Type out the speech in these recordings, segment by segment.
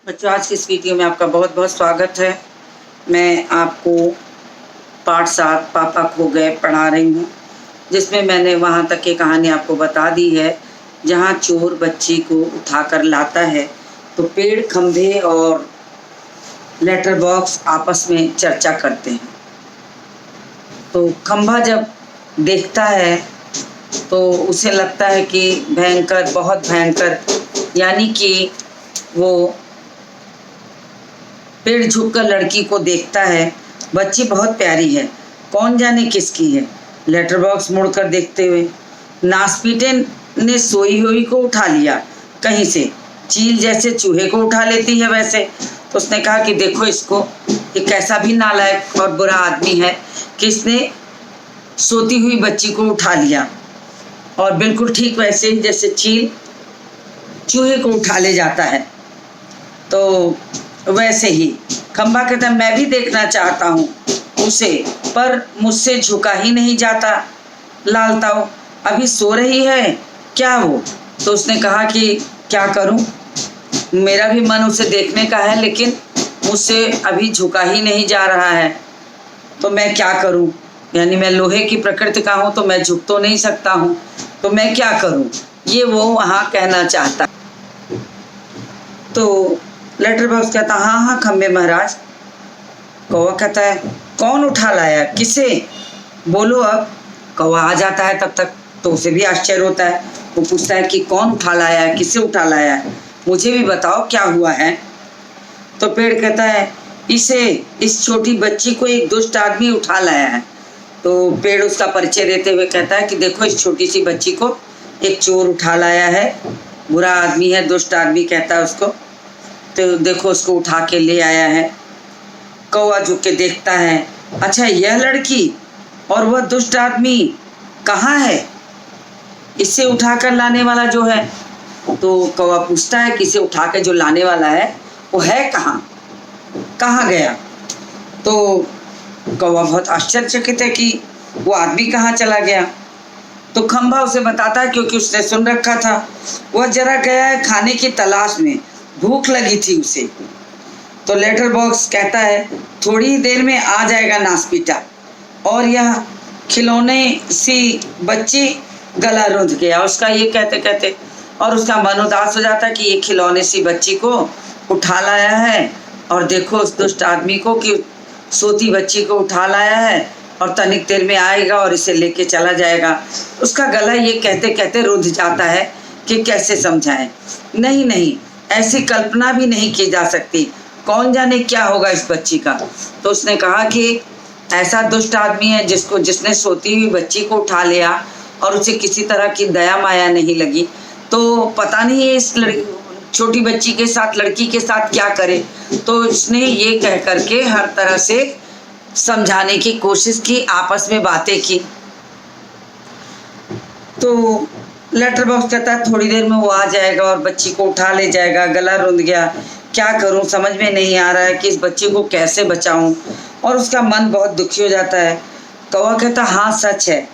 बच्चों, आज की इस वीडियो में आपका बहुत बहुत स्वागत है। मैं आपको पाठ 7 पापा खो गए पढ़ा रही हूँ, जिसमें मैंने वहाँ तक की कहानी आपको बता दी है जहाँ चोर बच्ची को उठाकर लाता है तो पेड़, खंभे और लेटर बॉक्स आपस में चर्चा करते हैं। तो खंभा जब देखता है तो उसे लगता है कि भयंकर, बहुत भयंकर, यानी कि वो पेड़ झुककर लड़की को देखता है। बच्ची बहुत प्यारी है, कौन जाने किसकी है। लेटर बॉक्स मुड़कर देखते हुए नासपीटे ने सोई हुई को उठा लिया कहीं से, चील जैसे चूहे को उठा लेती है वैसे। तो उसने कहा कि देखो इसको, ये कैसा भी नालायक और बुरा आदमी है कि इसने सोती हुई बच्ची को उठा लिया, और बिल्कुल ठीक वैसे ही जैसे चील चूहे को उठा ले जाता है। तो वैसे ही खंबा कहता है, मैं भी देखना चाहता हूँ उसे, पर मुझसे झुका ही नहीं जाता। लालताऊ, अभी सो रही है क्या वो? तो उसने कहा कि क्या करूँ, मेरा भी मन उसे देखने का है, लेकिन मुझसे अभी झुका ही नहीं जा रहा है, तो मैं क्या करूँ? यानी मैं लोहे की प्रकृति का हूँ तो मैं झुक तो नहीं सकता हूँ, तो मैं क्या करूँ, ये वो वहाँ कहना चाहता। तो लेटर बॉक्स कहता, हाँ हाँ खंबे महाराज। कौवा कहता है, कौन उठा लाया, किसे, बोलो अब। कौवा आ जाता है तब तक, तो उसे भी आश्चर्य होता है। वो पूछता है कि कौन उठा लाया है, किसे उठा लाया है, मुझे भी बताओ क्या हुआ है। तो पेड़ कहता है, इस छोटी बच्ची को एक दुष्ट आदमी उठा लाया है। तो पेड़ उसका परिचय देते हुए कहता है कि देखो, इस छोटी सी बच्ची को एक चोर उठा लाया है, बुरा आदमी है, दुष्ट आदमी कहता है उसको। तो देखो उसको उठा के ले आया है। कौवा झुक के देखता है, अच्छा यह लड़की और वह दुष्ट आदमी कहाँ है, इसे उठाकर लाने वाला जो है। तो कौवा पूछता है कि इसे उठा के जो लाने वाला है वो है कहाँ, कहाँ गया। तो कौवा बहुत आश्चर्यचकित है कि वो आदमी कहाँ चला गया। तो खंभा उसे बताता है, क्योंकि उसने सुन रखा था, वह जरा गया है खाने की तलाश में, भूख लगी थी उसे। तो लेटर बॉक्स कहता है, थोड़ी ही देर में आ जाएगा नासपीटा। और यह खिलौने सी बच्ची गला रुंध गया उसका ये कहते कहते, और उसका मन उदास हो जाता है कि ये खिलौने सी बच्ची को उठा लाया है, और देखो उस दुष्ट आदमी को कि सोती बच्ची को उठा लाया है और तनिक देर में आएगा और इसे लेके चला जाएगा। उसका गला ये कहते कहते रुंध जाता है कि कैसे समझाएं। नहीं नहीं, ऐसी कल्पना भी नहीं की जा सकती, कौन जाने क्या होगा इस बच्ची का। तो उसने कहा कि ऐसा दुष्ट आदमी है जिसने सोती हुई बच्ची को उठा लिया और उसे किसी तरह की दया माया नहीं लगी, तो पता नहीं है इस छोटी बच्ची के साथ, लड़की के साथ क्या करे। तो उसने ये कह करके हर तरह से समझाने की कोशिश की, आपस में बातें की। तो लेटर बॉक्स कहता है, थोड़ी देर में वो आ जाएगा और बच्ची को उठा ले जाएगा, गला रुंध गया, क्या करूं, समझ में नहीं आ रहा है कि इस बच्ची को कैसे बचाऊं, और उसका मन बहुत दुखी हो जाता है। कौवा कहता, हाँ सच है,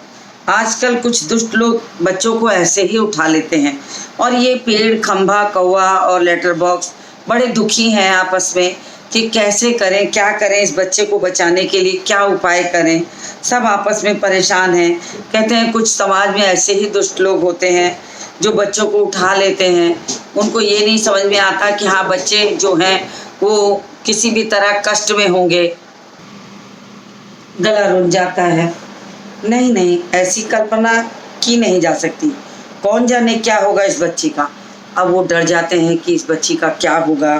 आजकल कुछ दुष्ट लोग बच्चों को ऐसे ही उठा लेते हैं, और ये पेड़, खंभा, कौवा और लेटर बॉक्स बड़े दुखी हैं आपस में कि कैसे करें, क्या करें, इस बच्चे को बचाने के लिए क्या उपाय करें। सब आपस में परेशान हैं। कहते हैं कुछ समाज में ऐसे ही दुष्ट लोग होते हैं जो बच्चों को उठा लेते हैं, उनको ये नहीं समझ में आता कि हाँ बच्चे जो हैं वो किसी भी तरह कष्ट में होंगे। गला रुंध जाता है। नहीं नहीं, ऐसी कल्पना की नहीं जा सकती, कौन जाने क्या होगा इस बच्ची का। अब वो डर जाते हैं कि इस बच्ची का क्या होगा,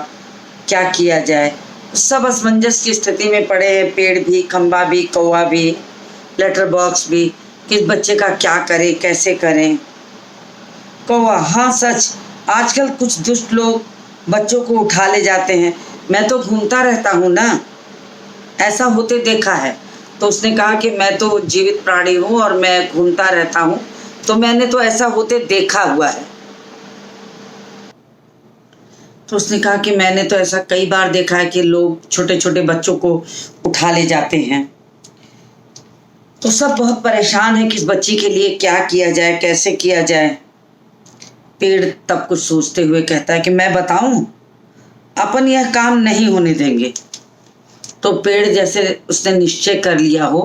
क्या किया जाए। सब असमंजस की स्थिति में पड़े हैं, पेड़ भी, खंबा भी, कौवा भी, लेटर बॉक्स भी, कि इस बच्चे का क्या करें, कैसे करें। कौवा, हाँ सच, आजकल कुछ दुष्ट लोग बच्चों को उठा ले जाते हैं, मैं तो घूमता रहता हूँ ना, ऐसा होते देखा है। तो उसने कहा कि मैं तो जीवित प्राणी हूँ और मैं घूमता रहता हूँ, तो मैंने तो ऐसा होते देखा हुआ है। तो उसने कहा कि मैंने तो ऐसा कई बार देखा है कि लोग छोटे छोटे बच्चों को उठा ले जाते हैं। तो सब बहुत परेशान है कि इस बच्ची के लिए क्या किया जाए, कैसे किया जाए। पेड़ तब कुछ सोचते हुए कहता है कि मैं बताऊं, अपन यह काम नहीं होने देंगे। तो पेड़ जैसे उसने निश्चय कर लिया हो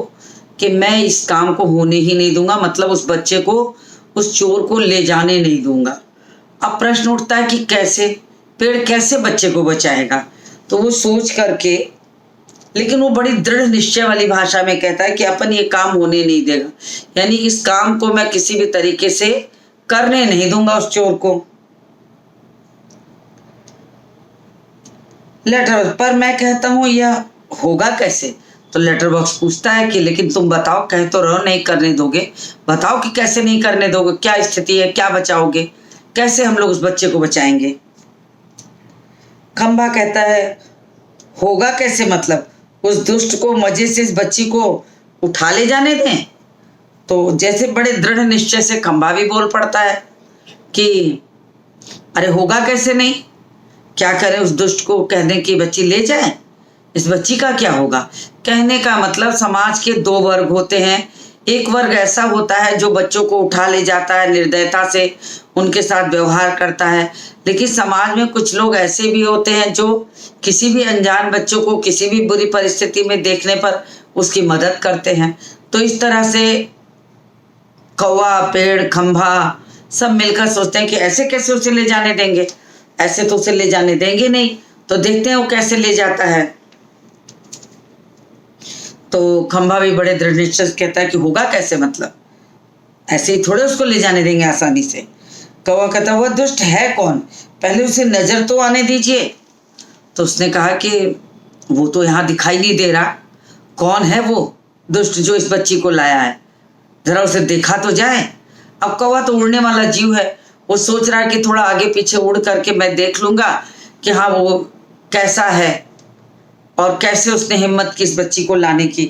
कि मैं इस काम को होने ही नहीं दूंगा, मतलब उस बच्चे को, उस चोर को ले जाने नहीं दूंगा। अब प्रश्न उठता है कि कैसे, पेड़ कैसे बच्चे को बचाएगा। तो वो सोच करके, लेकिन वो बड़ी दृढ़ निश्चय वाली भाषा में कहता है कि अपन ये काम होने नहीं देगा, यानी इस काम को मैं किसी भी तरीके से करने नहीं दूंगा उस चोर को। लेटर पर मैं कहता हूं यह होगा कैसे। तो लेटर बॉक्स पूछता है कि लेकिन तुम बताओ, कह तो रहो नहीं करने दोगे, बताओ कि कैसे नहीं करने दोगे, क्या स्थिति है, क्या बचाओगे, कैसे हम लोग उस बच्चे को बचाएंगे। खंबा कहता है होगा कैसे, मतलब उस दुष्ट को मजे से इस बच्ची को उठा ले जाने दें। तो जैसे बड़े दृढ़ निश्चय से खंबा भी बोल पड़ता है कि अरे होगा कैसे नहीं, क्या करें, उस दुष्ट को कह दें कि बच्ची ले जाए, इस बच्ची का क्या होगा। कहने का मतलब समाज के दो वर्ग होते हैं। एक वर्ग ऐसा होता है जो बच्चों को उठा ले जाता है, निर्दयता से उनके साथ व्यवहार करता है, लेकिन समाज में कुछ लोग ऐसे भी होते हैं जो किसी भी अनजान बच्चों को किसी भी बुरी परिस्थिति में देखने पर उसकी मदद करते हैं। तो इस तरह से कौवा, पेड़, खंभा सब मिलकर सोचते हैं कि ऐसे कैसे उसे ले जाने देंगे, ऐसे तो उसे ले जाने देंगे नहीं, तो देखते हैं वो कैसे ले जाता है। तो खंभा भी बड़े दृढ़ निश्चय से कहता है कि होगा कैसे, मतलब ऐसे ही थोड़े उसको ले जाने देंगे आसानी से। कौवा कहता वह दुष्ट है कौन, पहले उसे नजर तो आने दीजिए। तो उसने कहा कि वो तो यहाँ दिखाई नहीं दे रहा, कौन है वो दुष्ट जो इस बच्ची को लाया है, जरा उसे देखा तो जाए। अब कौवा तो उड़ने वाला जीव है, वो सोच रहा है कि थोड़ा आगे पीछे उड़ करके मैं देख लूंगा कि हाँ वो कैसा है और कैसे उसने हिम्मत की इस बच्ची को लाने की।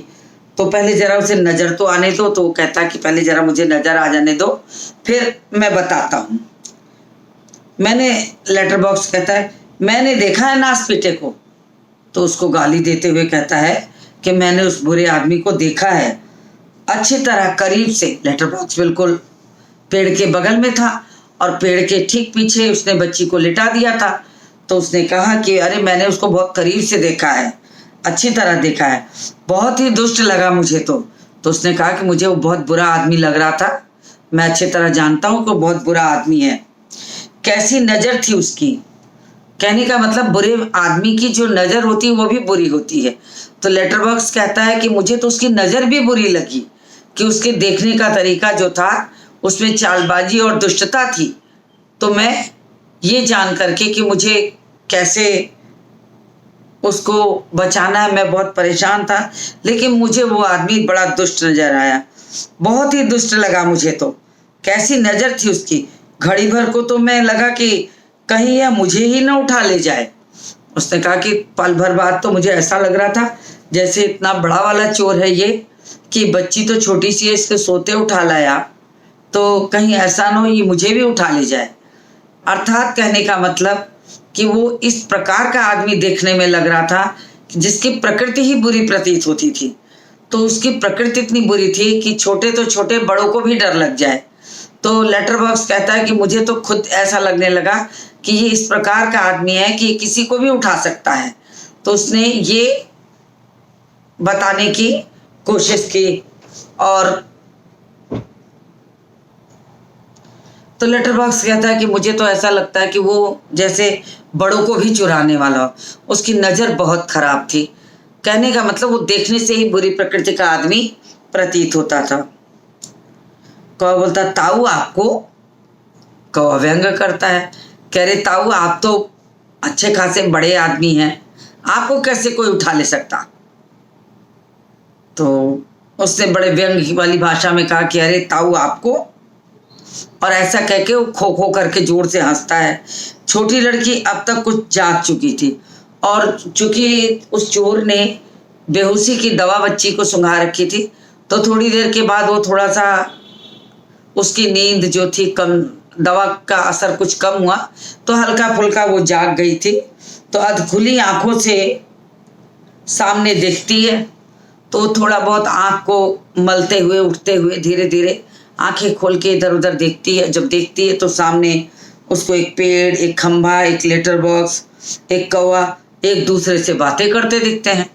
तो पहले जरा उसे नजर तो आने दो। तो वो कहता कि पहले जरा मुझे नजर आ जाने दो, फिर मैं बताता हूँ। मैंने, लेटर बॉक्स कहता है मैंने देखा है नास पीटे को। तो उसको गाली देते हुए कहता है कि मैंने उस बुरे आदमी को देखा है अच्छी तरह करीब से। लेटर बॉक्स बिल्कुल पेड़ के बगल में था और पेड़ के ठीक पीछे उसने बच्ची को लिटा दिया था। तो उसने कहा कि अरे मैंने उसको बहुत करीब से देखा है, अच्छी तरह देखा है, बहुत ही दुष्ट लगा मुझे। तो उसने कहा कि मुझे वो बहुत बुरा आदमी लग रहा था, मैं अच्छी तरह जानता हूँ कि वो बहुत बुरा आदमी है। कैसी नज़र थी उसकी, कहने का मतलब बुरे आदमी की जो नज़र होती है वो भी बुरी होती है। तो लेटर बॉक्स कहता है कि मुझे तो उसकी नज़र भी बुरी लगी, कि उसके देखने का तरीका जो था उसमें चालबाजी और दुष्टता थी। तो मैं ये जान करके कि मुझे कैसे उसको बचाना है, मैं बहुत परेशान था, लेकिन मुझे वो आदमी बड़ा दुष्ट नजर आया, बहुत ही दुष्ट लगा मुझे। तो कैसी नज़र थी उसकी, घड़ी भर को तो मैं लगा कि कहीं यह मुझे ही ना उठा ले जाए। उसने कहा कि पल भर बाद तो मुझे ऐसा लग रहा था जैसे इतना बड़ा वाला चोर है ये, कि बच्ची तो छोटी सी है, इसके सोते उठा लाया, तो कहीं ऐसा ना हो ये मुझे भी उठा ले जाए। अर्थात कहने का मतलब कि वो इस प्रकार का आदमी देखने में लग रहा था जिसकी प्रकृति ही बुरी प्रतीत होती थी। तो उसकी प्रकृति इतनी बुरी थी कि छोटे तो छोटे, बड़ों को भी डर लग जाए। तो लेटर बॉक्स कहता है कि मुझे तो खुद ऐसा लगने लगा कि ये इस प्रकार का आदमी है कि किसी को भी उठा सकता है। तो उसने ये बताने की कोशिश की। और तो लेटर बॉक्स कहता है कि मुझे तो ऐसा लगता है कि वो जैसे बड़ों को भी चुराने वाला हो, उसकी नज़र बहुत खराब थी। कहने का मतलब वो देखने से ही बुरी प्रकृति का आदमी प्रतीत होता था। कौवा बोलता ताऊ आपको, कौवा व्यंग करता है, कह रहे ताऊ आप तो अच्छे खासे बड़े आदमी हैं, आपको कैसे कोई उठा ले सकता। तो उसने बड़े व्यंग वाली भाषा में कहा कि अरे ताऊ आपको, और ऐसा कह के वो खो खो करके जोर से हंसता है। छोटी लड़की अब तक कुछ जाग चुकी थी और चूंकि उस चोर ने बेहोशी की दवा बच्ची को सुंघा रखी थी, तो थोड़ी देर के बाद वो थोड़ा सा उसकी नींद जो थी कम, दवा का असर कुछ कम हुआ, तो हल्का फुल्का वो जाग गई थी। तो अधखुली आंखों से सामने देखती है, तो थोड़ा बहुत आंख को मलते हुए, उठते हुए धीरे धीरे आंखें खोल के इधर उधर देखती है। जब देखती है तो सामने उसको एक पेड़, एक खंभा, एक लेटर बॉक्स एक कौवा एक दूसरे से बातें करते दिखते हैं।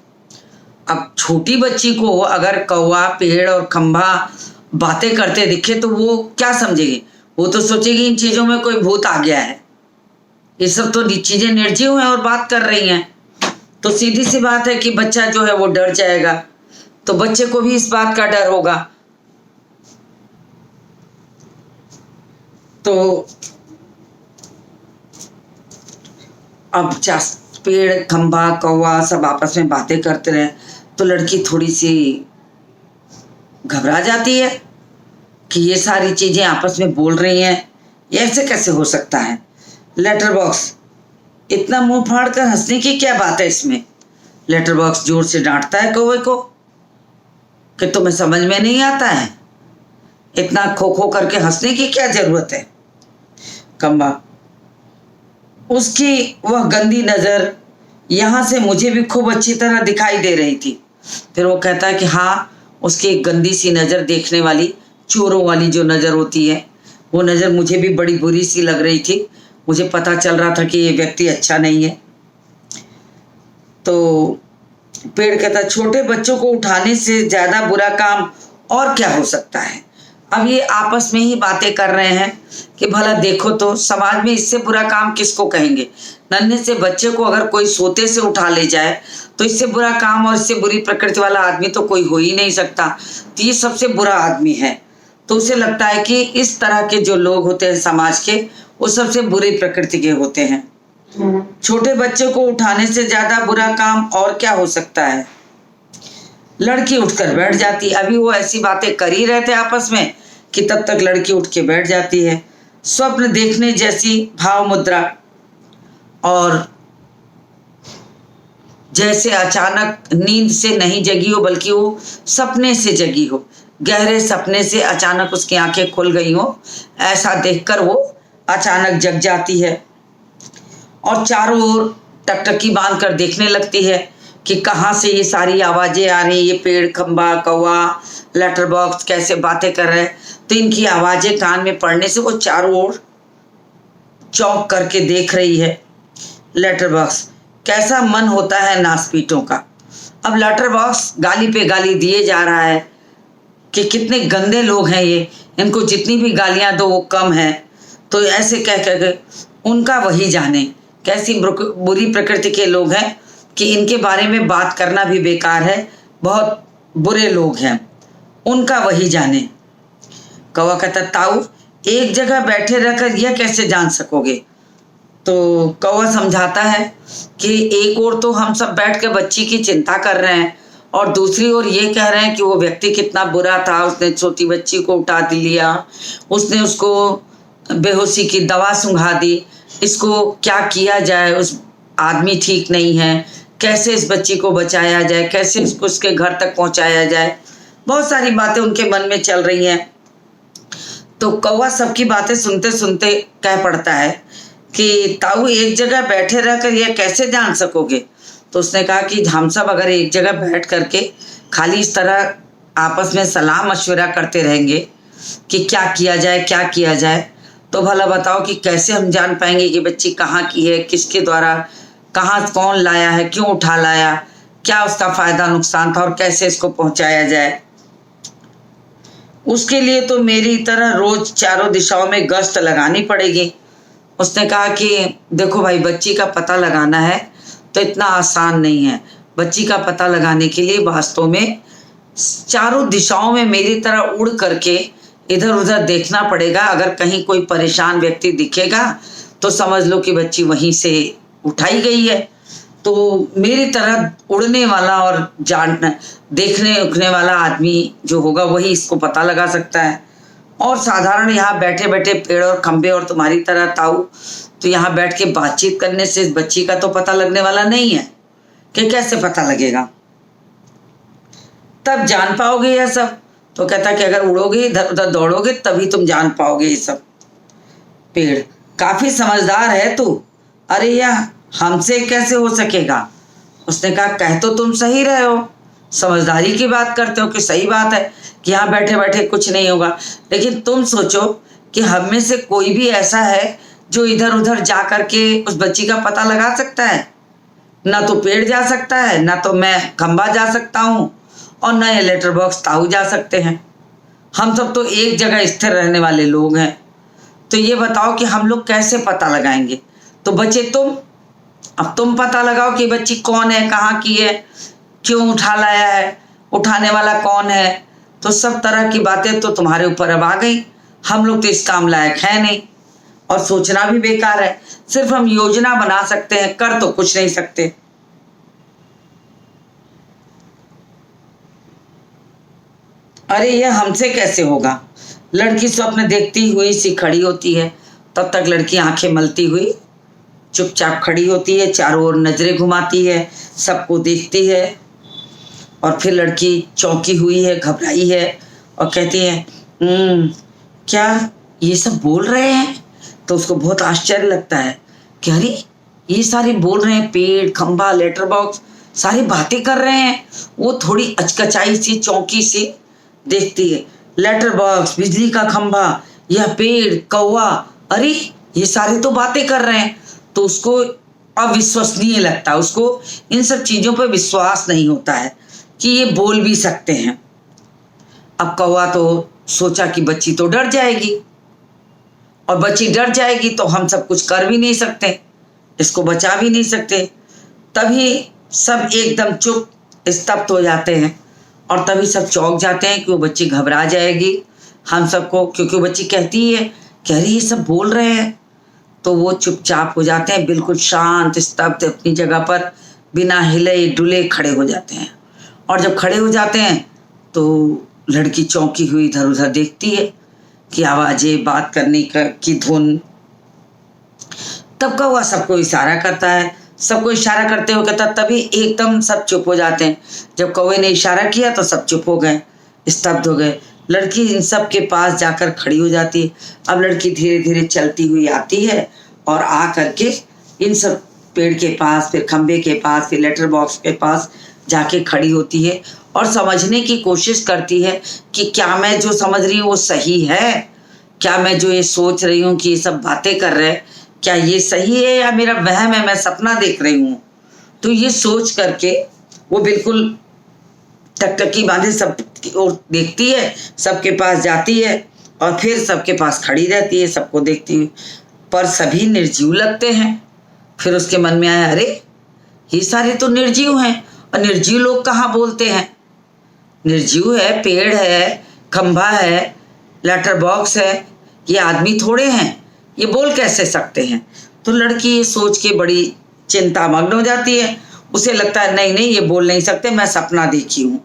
अब छोटी बच्ची को अगर कौवा, पेड़ और खंभा बातें करते दिखे तो वो क्या समझेगी? वो तो सोचेगी इन चीजों में कोई भूत आ गया है, ये सब तो चीजें निर्जीव हैं और बात कर रही हैं। तो सीधी सी बात है कि बच्चा जो है वो डर जाएगा, तो बच्चे को भी इस बात का डर होगा। तो अब पेड़, खंभा, कौवा सब आपस में बातें करते रहे तो लड़की थोड़ी सी घबरा जाती है कि ये सारी चीजें आपस में बोल रही हैं, ये ऐसे कैसे हो सकता है? लेटर बॉक्स, इतना मुंह फाड़ कर हंसने की क्या बात है इसमें? लेटर बॉक्स जोर से डांटता है कौवे को कि तुम्हें समझ में नहीं आता है, इतना खो खो करके हंसने की क्या जरूरत है? खंभा, उसकी वह गंदी नजर यहां से मुझे भी खूब अच्छी तरह दिखाई दे रही थी। फिर वो कहता है कि हाँ, उसकी एक गंदी सी नजर, देखने वाली, चोरों वाली जो नजर होती है, वो नजर मुझे भी बड़ी बुरी सी लग रही थी। मुझे पता चल रहा था कि ये व्यक्ति अच्छा नहीं है। तो पेड़ कहता, छोटे बच्चों को उठाने से ज्यादा बुरा काम और क्या हो सकता है? अब ये आपस में ही बातें कर रहे हैं कि भला देखो तो समाज में इससे बुरा काम किसको कहेंगे? नन्हे से बच्चे को अगर कोई सोते से उठा ले जाए तो इससे बुरा काम और इससे बुरी प्रकृति वाला आदमी तो कोई हो ही नहीं सकता। तो ये सबसे बुरा आदमी है। तो उसे लगता है कि इस तरह के जो लोग होते हैं समाज के, वो सबसे बुरी प्रकृति के होते हैं। छोटे बच्चे को उठाने से ज्यादा बुरा काम और क्या हो सकता है? लड़की उठकर बैठ जाती। अभी वो ऐसी बातें कर ही रहे थे आपस में कि तब तक लड़की उठ के बैठ जाती है। स्वप्न देखने जैसी भाव मुद्रा, और जैसे अचानक नींद से नहीं जगी हो बल्कि वो सपने से जगी हो, गहरे सपने से अचानक उसकी आंखें खुल गई हो, ऐसा देखकर वो अचानक जग जाती है और चारों ओर टकटकी बांध कर देखने लगती है कि कहाँ से ये सारी आवाजें आ रही, ये पेड़, खंबा, कौवा, लेटर बॉक्स कैसे बातें कर रहे हैं। तो इनकी आवाजें कान में पड़ने से वो चारों ओर चौंक करके देख रही है। लेटर बॉक्स, कैसा मन होता है नासपीटों का। अब लेटर बॉक्स गाली पे गाली दिए जा रहा है कि कितने गंदे लोग हैं ये, इनको जितनी भी गालियां दो वो कम है। तो ऐसे कह के उनका वही जाने कैसी बुरी प्रकृति के लोग हैं कि इनके बारे में बात करना भी बेकार है, बहुत बुरे लोग हैं, उनका वही जाने। कौवा कहता, ताऊ एक जगह बैठे रहकर यह कैसे जान सकोगे? तो कौवा समझाता है कि एक ओर तो हम सब बैठ के बच्ची की चिंता कर रहे हैं और दूसरी ओर ये कह रहे हैं कि वो व्यक्ति कितना बुरा था, उसने छोटी बच्ची को उठा लिया, उसने उसको बेहोशी की दवा सुंघा दी, इसको क्या किया जाए? उस आदमी ठीक नहीं है, कैसे इस बच्ची को बचाया जाए, कैसे इसको उसके घर तक पहुंचाया जाए? बहुत सारी बातें उनके मन में चल रही हैं। तो कौवा सबकी बातें सुनते सुनते कह पड़ता है कि ताऊ एक जगह बैठे रहकर यह कैसे जान सकोगे? तो उसने कहा कि हम सब अगर एक जगह बैठ करके खाली इस तरह आपस में सलाह मशवरा करते रहेंगे कि क्या किया जाए, क्या किया जाए, तो भला बताओ कि कैसे हम जान पाएंगे कि बच्ची कहाँ की है, किसके द्वारा, कहाँ कौन लाया है, क्यों उठा लाया, क्या उसका फायदा नुकसान था और कैसे इसको पहुंचाया जाए? उसके लिए तो मेरी तरह रोज चारों दिशाओं में गश्त लगानी पड़ेगी। उसने कहा कि देखो भाई, बच्ची का पता लगाना है तो इतना आसान नहीं है। बच्ची का पता लगाने के लिए वास्तव में चारों दिशाओं में मेरी तरह उड़ करके इधर उधर देखना पड़ेगा। अगर कहीं कोई परेशान व्यक्ति दिखेगा तो समझ लो कि बच्ची वहीं से उठाई गई है। तो मेरी तरह उड़ने वाला और देखने उखने वाला आदमी जो होगा वही इसको पता लगा सकता है। और साधारण यहाँ बैठे बैठे पेड़ और खंबे और तुम्हारी तरह ताऊ तो यहाँ बैठ के बातचीत करने से इस बच्ची का तो पता लगने वाला नहीं है कि कैसे पता लगेगा? तब जान पाओगे यह सब। तो कहता कि अगर उड़ोगे, इधर उधर दौड़ोगे, तभी तुम जान पाओगे ये सब। पेड़, काफी समझदार है तू। अरे यह हमसे कैसे हो सकेगा? उसने कहा, कह तो तुम सही रहे हो, समझदारी की बात करते हो कि सही बात है कि यहाँ बैठे बैठे कुछ नहीं होगा, लेकिन तुम सोचो कि हम में से कोई भी ऐसा है जो इधर उधर जा करके उस बच्ची का पता लगा सकता है? ना तो पेड़ जा सकता है, ना तो मैं खंबा जा सकता हूँ, और ना ये लेटर बॉक्स ताऊ जा सकते हैं। हम सब तो एक जगह स्थिर रहने वाले लोग हैं। तो ये बताओ कि हम लोग कैसे पता लगाएंगे? तो बच्चे अब तुम पता लगाओ कि बच्ची कौन है, कहाँ की है, क्यों उठा लाया है, उठाने वाला कौन है। तो सब तरह की बातें तो तुम्हारे ऊपर अब आ गई। हम लोग तो इस काम लायक है नहीं, और सोचना भी बेकार है। सिर्फ हम योजना बना सकते हैं, कर तो कुछ नहीं सकते। अरे ये हमसे कैसे होगा? लड़की स्वप्न देखती हुई सी खड़ी होती है। तब तक लड़की आंखें मलती हुई चुपचाप खड़ी होती है, चारों ओर नजरें घुमाती है, सबको देखती है, और फिर लड़की चौंकी हुई है, घबराई है, और कहती है क्या ये सब बोल रहे हैं? तो उसको बहुत आश्चर्य लगता है कि अरे ये सारे बोल रहे हैं, पेड़, खंबा, लेटर बॉक्स, सारी बातें कर रहे हैं। वो थोड़ी अचकचाई सी, चौंकी सी देखती है। लेटर बॉक्स, बिजली का खंबा, यह पेड़, कौवा, अरे ये सारे तो बातें कर रहे हैं। तो उसको अविश्वसनीय लगता है, उसको इन सब चीज़ों पर विश्वास नहीं होता है कि ये बोल भी सकते हैं। अब कौवा तो सोचा कि बच्ची तो डर जाएगी, और बच्ची डर जाएगी तो हम सब कुछ कर भी नहीं सकते, इसको बचा भी नहीं सकते। तभी सब एकदम चुप स्तब्ध हो जाते हैं, और तभी सब चौंक जाते हैं कि वो बच्ची घबरा जाएगी हम सबको, क्योंकि वो बच्ची कहती है कह रही ये सब बोल रहे हैं। तो वो चुपचाप हो जाते हैं, बिल्कुल शांत स्तब्ध अपनी जगह पर बिना हिले डुले खड़े हो जाते हैं। और जब खड़े हो जाते हैं तो लड़की चौंकी हुई इधर उधर देखती है कि आवाजें, बात करने की धुन। तब कौवा सबको इशारा करता है, सबको इशारा करते हुए कहता, तभी एकदम सब चुप हो जाते हैं। जब कौवे ने इशारा किया तो सब चुप हो गए, स्तब्ध हो गए। लड़की इन सब के पास जाकर खड़ी हो जाती है। अब लड़की धीरे धीरे चलती हुई आती है, और आ करके इन सब पेड़ के पास, फिर खंबे के पास, फिर लेटर बॉक्स के पास जाके खड़ी होती है, और समझने की कोशिश करती है कि क्या मैं जो समझ रही हूँ वो सही है? क्या मैं जो ये सोच रही हूँ कि ये सब बातें कर रहे हैं, क्या ये सही है या मेरा वहम है, मैं सपना देख रही हूँ? तो ये सोच करके वो बिल्कुल टकटकी बांधे सब और देखती है, सबके पास जाती है, और फिर सबके पास खड़ी रहती है, सबको देखती हुई। पर सभी निर्जीव लगते हैं। फिर उसके मन में आया, अरे ये सारे तो निर्जीव हैं, और निर्जीव लोग कहाँ बोलते हैं? निर्जीव है, पेड़ है, खंभा है, लेटर बॉक्स है, ये आदमी थोड़े हैं, ये बोल कैसे सकते हैं? तो लड़की ये सोच के बड़ी चिंतामग्न हो जाती है। उसे लगता है नहीं नहीं, ये बोल नहीं सकते, मैं सपना देखी हूँ।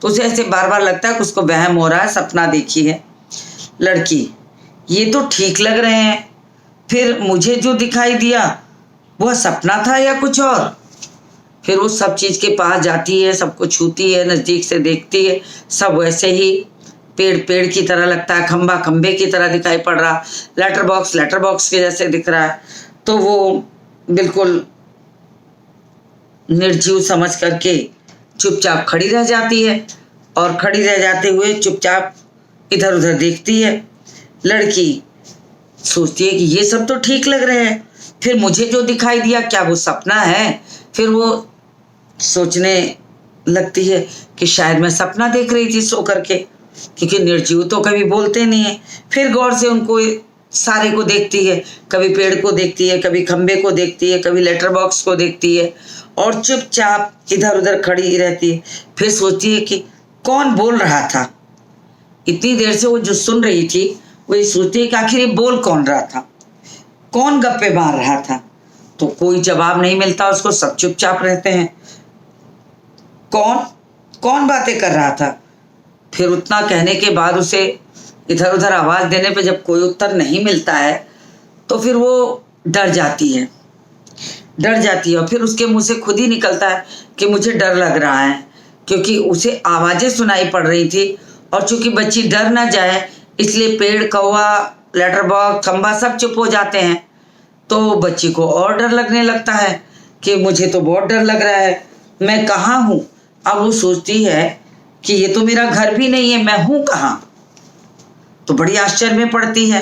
तो उसे ऐसे बार बार लगता है कि उसको वहम हो रहा है, सपना देखी है। लड़की, ये तो ठीक लग रहे हैं, फिर मुझे जो दिखाई दिया वह सपना था या कुछ और? फिर वो सब चीज़ के पास जाती है, सबको छूती है, नज़दीक से देखती है, सब वैसे ही पेड़ पेड़ की तरह लगता है, खंबा खंबे की तरह दिखाई पड़ रहा, लेटर बॉक्स के जैसे दिख रहा है। तो वो बिल्कुल निर्जीव समझ करके चुपचाप खड़ी रह जाती है, और खड़ी रह जाते हुए चुपचाप इधर उधर देखती है। लड़की सोचती है कि ये सब तो ठीक लग रहे हैं, फिर मुझे जो दिखाई दिया क्या वो सपना है? फिर वो सोचने लगती है कि शायद मैं सपना देख रही थी सो करके, क्योंकि निर्जीव तो कभी बोलते नहीं है। फिर गौर से उनको सारे को देखती है, कभी पेड़ को देखती है, कभी खंबे को देखती है, कभी लेटर बॉक्स को देखती है, और चुपचाप इधर उधर खड़ी रहती है। फिर सोचती है कि कौन बोल रहा था? इतनी देर से वो जो सुन रही थी वो ये सोचती है कि आखिर ये बोल कौन रहा था, कौन गप्पे मार रहा था? तो कोई जवाब नहीं मिलता उसको, सब चुपचाप रहते हैं। कौन बातें कर रहा था? फिर उतना कहने के बाद उसे इधर उधर आवाज देने पे जब कोई उत्तर नहीं मिलता है तो फिर वो डर जाती है, और फिर उसके मुंह से खुद ही निकलता है कि मुझे डर लग रहा है, क्योंकि उसे आवाजें सुनाई पड़ रही थी, और चूंकि बच्ची डर ना जाए इसलिए पेड़, कौवा, लेटर बॉक्स, खंबा सब चुप हो जाते हैं। तो बच्ची को और डर लगने लगता है कि मुझे तो बहुत डर लग रहा है, मैं कहाँ हूँ? अब वो सोचती है कि ये तो मेरा घर भी नहीं है, मैं हूँ कहाँ? तो बड़ी आश्चर्य में पड़ती है।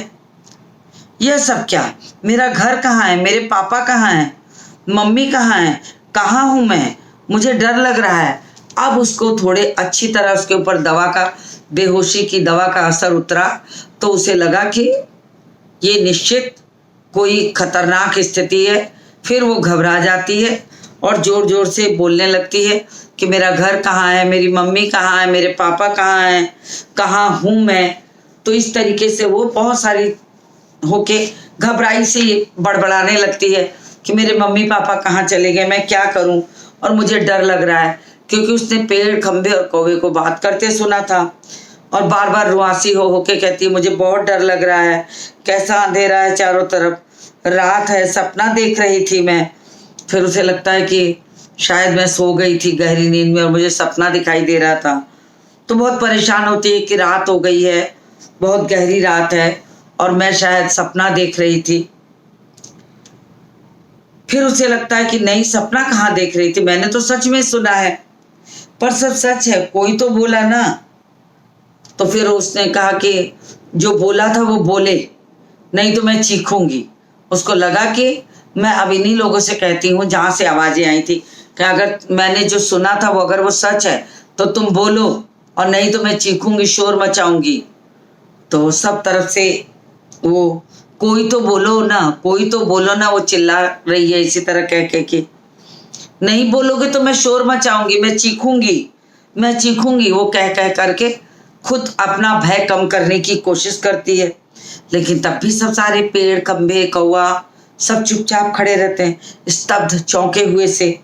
यह सब क्या? मेरा घर कहाँ है? मेरे पापा कहाँ हैं? मम्मी कहाँ है? कहाँ हूँ मैं? मुझे डर लग रहा है। अब उसको थोड़े अच्छी तरह उसके ऊपर दवा का, बेहोशी की दवा का असर उतरा, तो उसे लगा कि ये निश्चित कोई खतरनाक स्थिति है। फिर वो घबरा जाती है और जोर जोर से बोलने लगती है कि मेरा घर कहाँ है, मेरी मम्मी कहाँ है, मेरे पापा कहाँ हैं, कहाँ हूँ मैं। तो इस तरीके से वो बहुत सारी होके घबराई से बड़बड़ाने लगती है कि मेरे मम्मी पापा कहाँ चले गए, मैं क्या करूं, और मुझे डर लग रहा है। क्योंकि उसने पेड़, खंभे और कौवे को बात करते सुना था और बार बार रुआसी हो होके कहती है मुझे बहुत डर लग रहा है, कैसा अंधेरा है चारों तरफ, रात है, सपना देख रही थी मैं। फिर उसे लगता है कि शायद मैं सो गई थी गहरी नींद में और मुझे सपना दिखाई दे रहा था। तो बहुत परेशान होती है कि रात हो गई है, बहुत गहरी रात है और मैं शायद सपना देख रही थी। फिर उसे लगता है कि नहीं, सपना कहाँ देख रही थी, मैंने तो सच में सुना है, पर सब सच है, कोई तो बोला ना। तो फिर उसने कहा कि जो बोला था वो बोले, नहीं तो मैं चीखूंगी। उसको लगा कि मैं अब इन्हीं लोगों से कहती हूँ जहाँ से आवाज़ें आई थी कि अगर मैंने जो सुना था वो अगर वो सच है तो तुम बोलो, और नहीं तो मैं चीखूंगी, शोर मचाऊंगी। तो सब तरफ से वो कोई तो बोलो ना, कोई तो बोलो ना, वो चिल्ला रही है इसी तरह कह कह के। नहीं बोलोगे तो मैं शोर मचाऊंगी, मैं चीखूंगी, मैं चीखूंगी, वो कह कह करके खुद अपना भय कम करने की कोशिश करती है। लेकिन तब भी सब सारे पेड़, खंभे, कौवा सब चुपचाप खड़े रहते हैं, स्तब्ध, चौंके हुए से।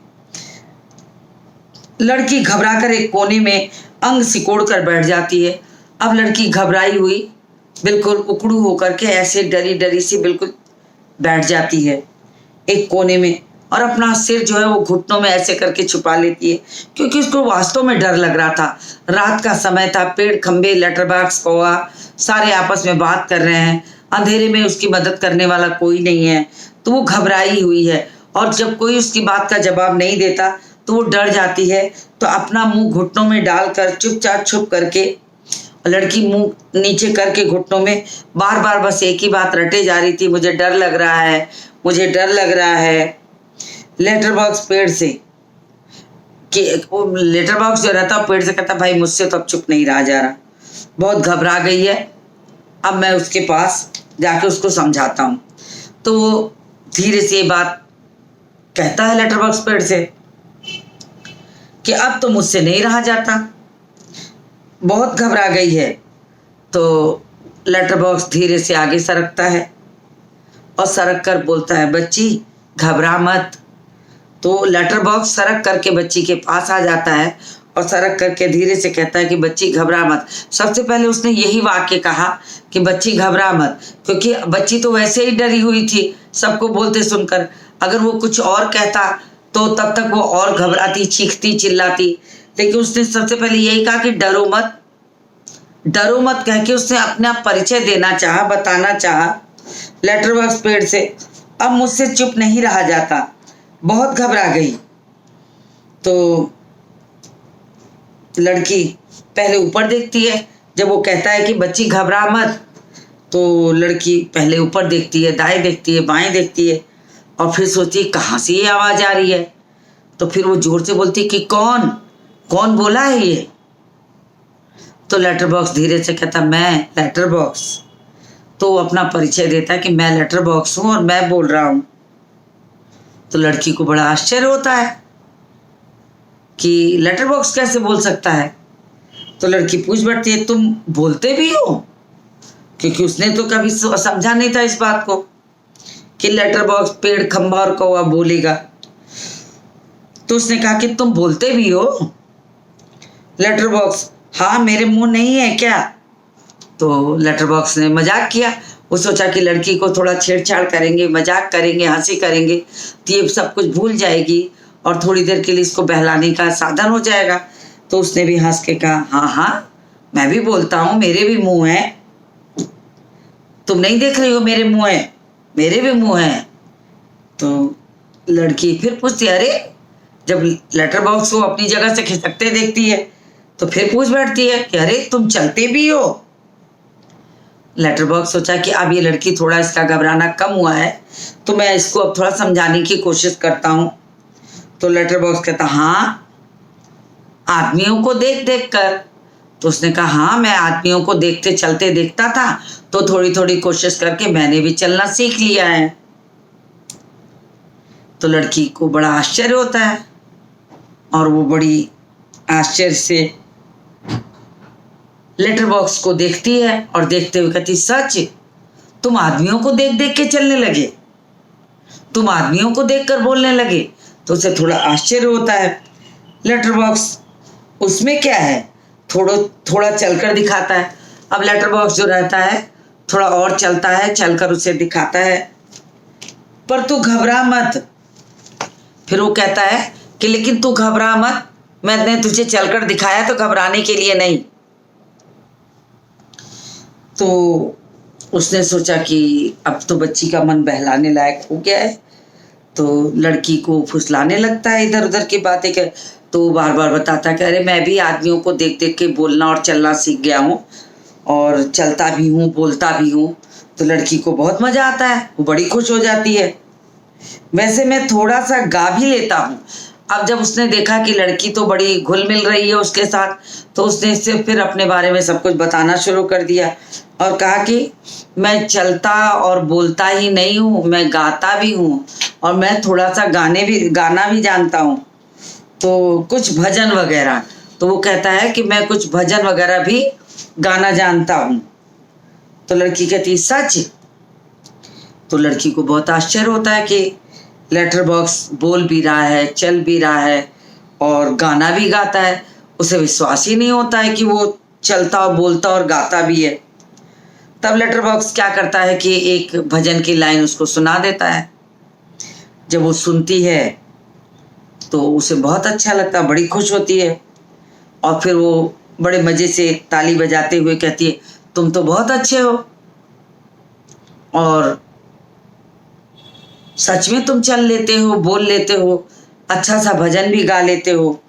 लड़की घबरा कर एक कोने में अंग सिकोड़ कर बैठ जाती है। अब लड़की घबराई हुई बिल्कुल उकड़ू होकर के ऐसे डरी डरी सी बिल्कुल बैठ जाती है एक कोने में, और अपना सिर जो है वो घुटनों में ऐसे करके छुपा लेती है, क्योंकि उसको वास्तव में डर लग रहा था। रात का समय था, पेड़, खंभे, लेटर बॉक्स, कौवा सारे आपस में बात कर रहे हैं, अंधेरे में उसकी मदद करने वाला कोई नहीं है। तो वो घबराई हुई है और जब कोई उसकी बात का जवाब नहीं देता तो वो डर जाती है। तो अपना मुंह घुटनों में डालकर चुपचाप छुप करके लड़की मुंह नीचे करके घुटनों में बार बार बस एक ही बात रटे जा रही थी, मुझे डर लग रहा है, मुझे डर लग रहा है। लेटर बॉक्स पेड़ से कि लेटर बॉक्स जो रहता पेड़ से कहता भाई मुझसे तो अब चुप नहीं रहा जा रहा, बहुत घबरा गई है, अब मैं उसके पास जाके उसको समझाता हूँ। तो वो धीरे से ये बात कहता है लेटर बॉक्स पेड़ से कि अब तो मुझसे नहीं रहा जाता, बहुत घबरा गई है। तो लेटर बॉक्स धीरे से आगे सरकता है और सरक कर बोलता है बच्ची घबरा मत। तो लेटर बॉक्स सरक करके बच्ची के पास आ जाता है और सरक करके धीरे से कहता है कि बच्ची घबरा मत। सबसे पहले उसने यही वाक्य कहा कि बच्ची घबरा मत, क्योंकि बच्ची तो वैसे ही डरी हुई थी सबको बोलते सुनकर। अगर वो कुछ और कहता तो तब तक वो और घबराती, चीखती, चिल्लाती। लेकिन उसने सबसे पहले यही कहा कि डरो मत, डरो मत कह के उसने अपना परिचय देना चाहा, बताना चाहा लेटर बॉक्स पेड़ से। अब मुझसे चुप नहीं रहा जाता, बहुत घबरा गई। तो लड़की पहले ऊपर देखती है, जब वो कहता है कि बच्ची घबरा मत, तो लड़की पहले ऊपर देखती है, दाएं देखती है, बाएं देखती है, और फिर सोचती है कहाँ से ये आवाज़ आ रही है। तो फिर वो जोर से बोलती है कि कौन कौन बोला है ये। तो लेटर बॉक्स धीरे से कहता मैं लेटर बॉक्स। तो वो अपना परिचय देता है कि मैं लेटर बॉक्स हूँ और मैं बोल रहा हूँ। तो लड़की को बड़ा आश्चर्य होता है कि लेटर बॉक्स कैसे बोल सकता है। तो लड़की पूछ बैठती है तुम बोलते भी हो, क्योंकि उसने तो कभी समझा नहीं था इस बात को कि लेटर बॉक्स पेड़, खंभा और कौवा बोलेगा। तो उसने कहा कि तुम बोलते भी हो। लेटर बॉक्स हाँ मेरे मुंह नहीं है क्या। तो लेटर बॉक्स ने मजाक किया, वो सोचा कि लड़की को थोड़ा छेड़छाड़ करेंगे, मजाक करेंगे, हंसी करेंगे तो ये सब कुछ भूल जाएगी और थोड़ी देर के लिए इसको बहलाने का साधन हो जाएगा। तो उसने भी हंस के कहा हाँ हाँ मैं भी बोलता हूँ, मेरे भी मुंह है, तुम नहीं देख रही हो मेरे मुंह है, मेरे भी मुंह है। तो लड़की फिर पूछती अरे, जब लेटर बॉक्स को अपनी जगह से खिसकते देखती है तो फिर पूछ बैठती है कि अरे तुम चलते भी हो। लेटर बॉक्स सोचा कि अब ये लड़की थोड़ा इसका घबराना कम हुआ है तो मैं इसको अब थोड़ा समझाने की कोशिश करता हूँ। तो लेटर बॉक्स कहता हाँ, आदमियों को देख देख कर। तो उसने कहा हाँ, मैं आदमियों को देखते चलते देखता था तो थोड़ी थोड़ी कोशिश करके मैंने भी चलना सीख लिया है। तो लड़की को बड़ा आश्चर्य होता है और वो बड़ी आश्चर्य से लेटर बॉक्स को देखती है और देखते हुए कहती सच, तुम आदमियों को देख देख के चलने लगे, तुम आदमियों को देखकर बोलने लगे। तो उसे थोड़ा आश्चर्य होता है। लेटर बॉक्स उसमें क्या है, थोड़ा चलकर दिखाता है। अब लेटर बॉक्स जो रहता है थोड़ा और चलता है, चलकर उसे दिखाता है, पर तू घबरा मत। फिर वो कहता है कि लेकिन तू घबरा मत, मैंने तुझे चलकर दिखाया तो घबराने के लिए नहीं। तो उसने सोचा कि अब तो बच्ची का मन बहलाने लायक हो गया है, तो लड़की को फुसलाने लगता है इधर उधर की बातें कर। तो बार बार बताता है कि अरे मैं भी आदमियों को देख देख के बोलना और चलना सीख गया हूँ और चलता भी हूँ, बोलता भी हूँ। तो लड़की को बहुत मज़ा आता है, वो बड़ी खुश हो जाती है। वैसे मैं थोड़ा सा गा भी लेता हूँ। अब जब उसने देखा कि लड़की तो बड़ी घुल मिल रही है उसके साथ, तो उसने इससे फिर अपने बारे में सब कुछ बताना शुरू कर दिया और कहा कि मैं चलता और बोलता ही नहीं हूँ, मैं गाता भी हूँ और मैं थोड़ा सा गाना भी जानता हूँ, तो कुछ भजन वगैरह। तो वो कहता है कि मैं कुछ भजन वगैरह भी गाना जानता हूँ। तो लड़की कहती सच। तो लड़की को बहुत आश्चर्य होता है कि लेटर बॉक्स बोल भी रहा है, चल भी रहा है और गाना भी गाता है। उसे विश्वास ही नहीं होता है कि वो चलता और बोलता और गाता भी है। तब लेटर बॉक्स क्या करता है कि एक भजन की लाइन उसको सुना देता है। जब वो सुनती है तो उसे बहुत अच्छा लगता, बड़ी खुश होती है और फिर वो बड़े मज़े से ताली बजाते हुए कहती है तुम तो बहुत अच्छे हो और सच में तुम चल लेते हो, बोल लेते हो, अच्छा सा भजन भी गा लेते हो।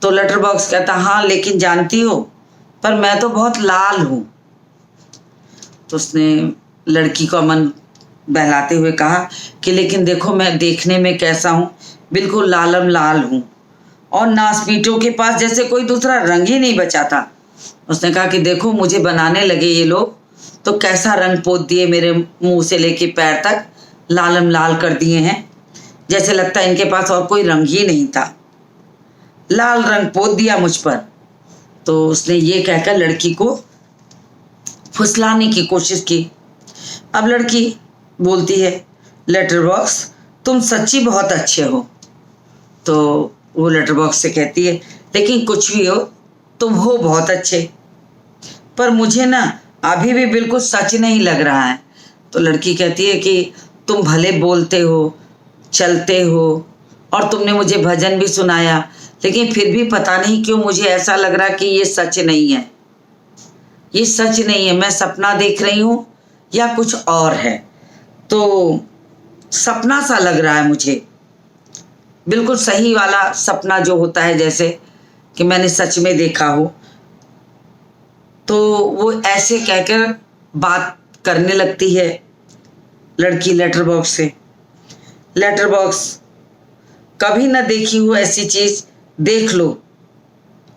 तो लेटर बॉक्स कहता हाँ लेकिन जानती हो, पर मैं तो बहुत लाल हूँ। तो उसने लड़की का मन बहलाते हुए कहा कि लेकिन देखो मैं देखने में कैसा हूँ, बिल्कुल लालम लाल हूँ और नासपीटों के पास जैसे कोई दूसरा रंग ही नहीं बचा था। उसने कहा कि देखो मुझे बनाने लगे ये लोग तो कैसा रंग पोत दिए, मेरे मुंह से लेके पैर तक लालम लाल कर दिए हैं, जैसे लगता है इनके पास और कोई रंग ही नहीं था, लाल रंग पोत दिया मुझ पर। तो उसने ये कहकर लड़की को फुसलाने की कोशिश की। अब लड़की बोलती है लेटर बॉक्स तुम सच्ची बहुत अच्छे हो। तो वो लेटर बॉक्स से कहती है लेकिन कुछ भी हो तुम हो बहुत अच्छे, पर मुझे ना अभी भी बिल्कुल सच नहीं लग रहा है। तो लड़की कहती है कि तुम भले बोलते हो, चलते हो और तुमने मुझे भजन भी सुनाया, लेकिन फिर भी पता नहीं क्यों मुझे ऐसा लग रहा कि ये सच नहीं है, ये सच नहीं है, मैं सपना देख रही हूँ या कुछ और है। तो सपना सा लग रहा है मुझे, बिल्कुल सही वाला सपना जो होता है जैसे कि मैंने सच में देखा हो। तो वो ऐसे कहकर बात करने लगती है लड़की लेटर बॉक्स से। लेटर बॉक्स कभी ना देखी हो ऐसी चीज़ देख लो,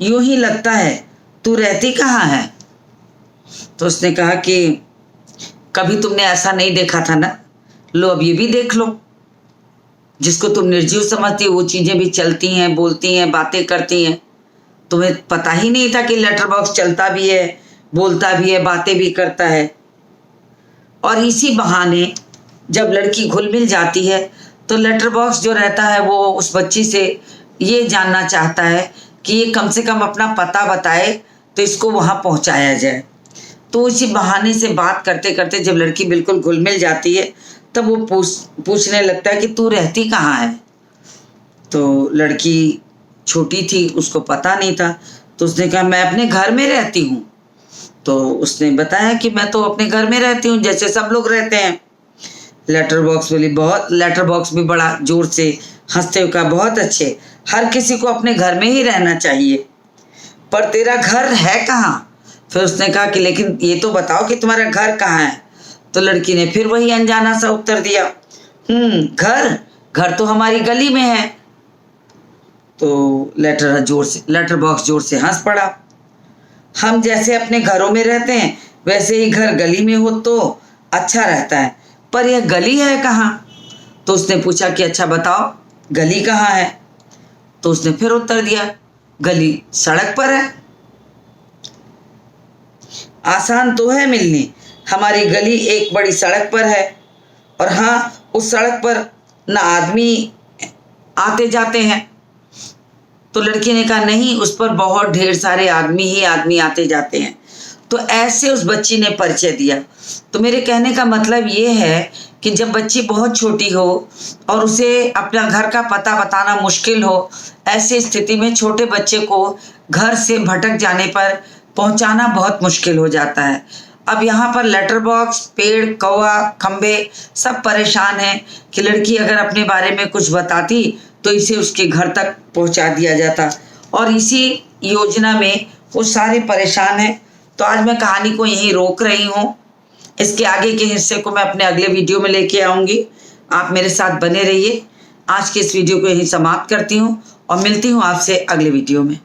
यूं ही लगता है तू रहती कहाँ है। तो उसने कहा कि कभी तुमने ऐसा नहीं देखा था ना, लो अब ये भी देख लो। जिसको तुम निर्जीव समझती हो वो चीज़ें भी चलती हैं, बोलती हैं, बातें करती हैं। तुम्हें पता ही नहीं था कि लेटर बॉक्स चलता भी है, बोलता भी है, बातें भी करता है। और इसी बहाने जब लड़की घुल मिल जाती है तो लेटर बॉक्स जो रहता है वो उस बच्ची से ये जानना चाहता है कि ये कम से कम अपना पता बताए तो इसको वहाँ पहुँचाया जाए। तो इसी बहाने से बात करते करते जब लड़की बिल्कुल घुल मिल जाती है तब वो पूछने लगता है कि तू रहती कहाँ है। तो लड़की छोटी थी, उसको पता नहीं था, तो उसने कहा मैं अपने घर में रहती हूँ। तो उसने बताया कि मैं तो अपने घर में रहती हूँ जैसे सब लोग रहते हैं। लेटर बॉक्स भी बड़ा जोर से हंसते हुए कहा बहुत अच्छे, हर किसी को अपने घर में ही रहना चाहिए, पर तेरा घर है कहाँ, फिर उसने कहा कि लेकिन ये तो बताओ कि तुम्हारा घर कहाँ है। तो लड़की ने फिर वही अनजाना सा उत्तर दिया, घर घर तो हमारी गली में है। तो लेटर बॉक्स जोर से हंस पड़ा। हम जैसे अपने घरों में रहते हैं वैसे ही घर गली में हो तो अच्छा रहता है, पर यह गली है कहाँ। तो उसने पूछा कि अच्छा बताओ गली कहाँ है। तो उसने फिर उत्तर दिया, गली सड़क पर है। आसान तो है मिलनी, हमारी गली एक बड़ी सड़क पर है, और हाँ उस सड़क पर न आदमी आते जाते हैं। तो लड़की ने कहा नहीं, उस पर बहुत ढेर सारे आदमी ही आदमी आते जाते हैं। तो ऐसे उस बच्ची ने परिचय दिया। तो मेरे कहने का मतलब ये है कि जब बच्ची बहुत छोटी हो और उसे अपना घर का पता बताना मुश्किल हो, ऐसी स्थिति में छोटे बच्चे को घर से भटक जाने पर पहुंचाना बहुत मुश्किल हो जाता है। अब यहाँ पर लेटर बॉक्स, पेड़, कौवा, खंबे सब परेशान हैं कि लड़की अगर अपने बारे में कुछ बताती तो इसे उसके घर तक पहुंचा दिया जाता, और इसी योजना में वो सारे परेशान हैं। तो आज मैं कहानी को यहीं रोक रही हूँ। इसके आगे के हिस्से को मैं अपने अगले वीडियो में लेके आऊँगी। आप मेरे साथ बने रहिए। आज के इस वीडियो को यहीं समाप्त करती हूँ और मिलती हूँ आपसे अगले वीडियो में।